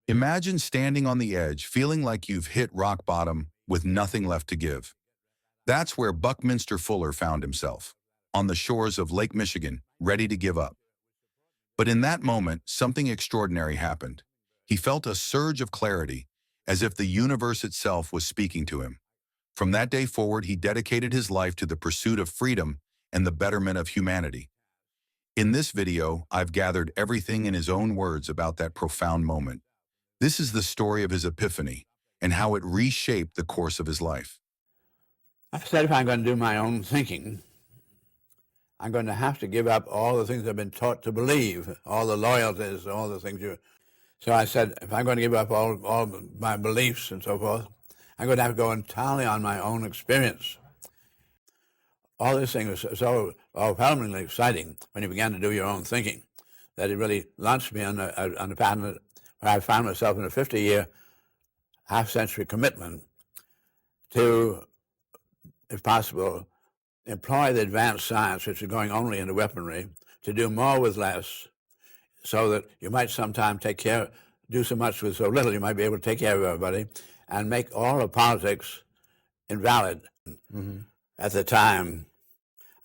Imagine standing on the edge, feeling like you've hit rock bottom with nothing left to give. That's where Buckminster Fuller found himself, on the shores of Lake Michigan, ready to give up. But in that moment, something extraordinary happened. He felt a surge of clarity, as if the universe itself was speaking to him. From that day forward, he dedicated his life to the pursuit of freedom and the betterment of humanity. In this video, I've gathered everything in his own words about that profound moment. This is the story of his epiphany and how it reshaped the course of his life. I said if I'm going to do my own thinking, I'm going to have to give up all the things I've been taught to believe, all the loyalties, all the things you... So I said, if I'm going to give up all my beliefs and so forth, I'm going to have to go entirely on my own experience. All this thing was so overwhelmingly exciting when you began to do your own thinking that it really launched me on a path where I found myself in a 50-year, half-century commitment to, if possible, employ the advanced science, which is going only into weaponry, to do more with less, so that you might sometime do so much with so little, you might be able to take care of everybody, and make all of politics invalid. Mm-hmm. At the time,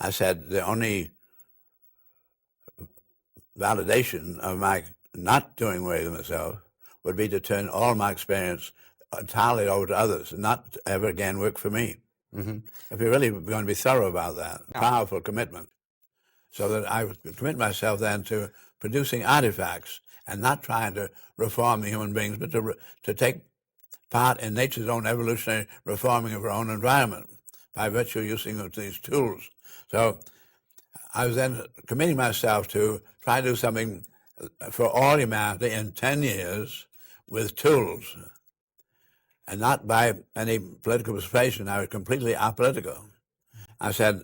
I said the only validation of my not doing away with myself would be to turn all my experience entirely over to others and not ever again work for me. Mm-hmm. If you're really going to be thorough about that, powerful commitment, so that I would commit myself then to producing artifacts and not trying to reform the human beings, but to take part in nature's own evolutionary reforming of our own environment by virtue of using of these tools. So I was then committing myself to try to do something for all humanity in 10 years with tools, and not by any political persuasion. I was completely apolitical. I said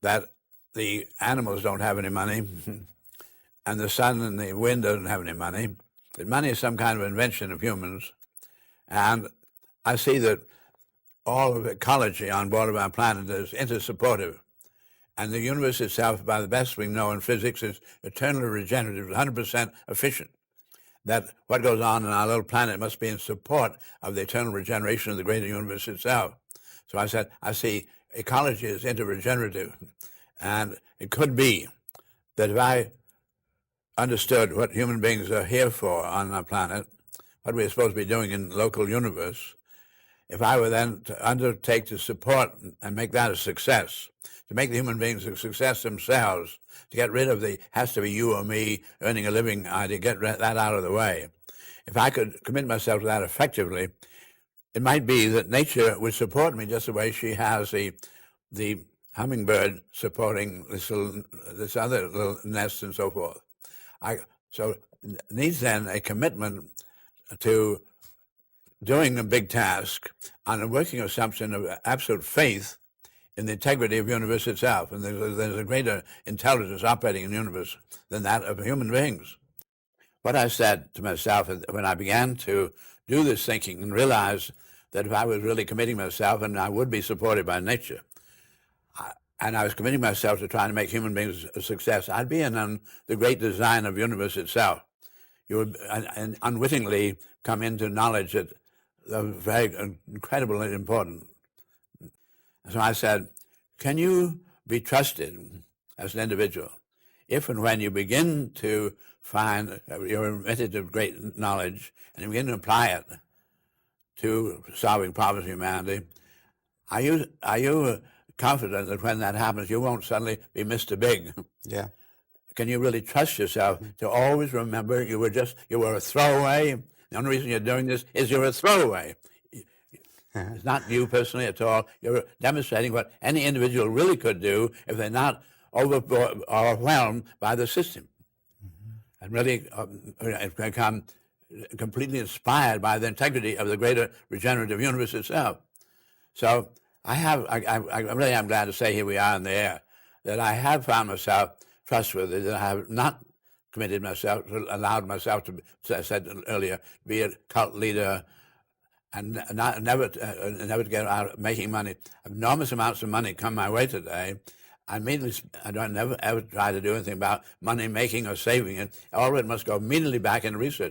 that the animals don't have any money, and the sun and the wind don't have any money, that money is some kind of invention of humans, and I see that all of ecology on board of our planet is intersupportive, and the universe itself, by the best we know in physics, is eternally regenerative, 100% efficient. That what goes on in our little planet must be in support of the eternal regeneration of the greater universe itself. So I said, I see ecology as interregenerative, and it could be that if I understood what human beings are here for on our planet, what we're supposed to be doing in the local universe, if I were then to undertake to support and make that a success, to make the human beings a success themselves, to get rid of the has to be you or me earning a living idea, get that out of the way. If I could commit myself to that effectively, it might be that nature would support me just the way she has the hummingbird supporting this other little nest and so forth. So it needs then a commitment to doing a big task on a working assumption of absolute faith in the integrity of the universe itself. And there's a greater intelligence operating in the universe than that of human beings. What I said to myself when I began to do this thinking and realized that if I was really committing myself, and I would be supported by nature, and I was committing myself to trying to make human beings a success, I'd be in on the great design of the universe itself. You would unwittingly come into knowledge that very incredibly important. So I said, can you be trusted as an individual if and when you begin to find you're admitted to great knowledge and you begin to apply it to solving problems of humanity? Are you confident that when that happens, you won't suddenly be Mr. Big? Yeah. Can you really trust yourself to always remember you were a throwaway? The only reason you're doing this is you're a throwaway. It's not you personally at all. You're demonstrating what any individual really could do if they're not overwhelmed by the system, and really become completely inspired by the integrity of the greater regenerative universe itself. So I really am glad to say here we are in the air, that I have found myself trustworthy, that I have not committed myself, allowed myself to, as I said earlier, be a cult leader and never to get out making money. Enormous amounts of money come my way today. I don't never ever try to do anything about money making or saving it. All of it must go immediately back into research.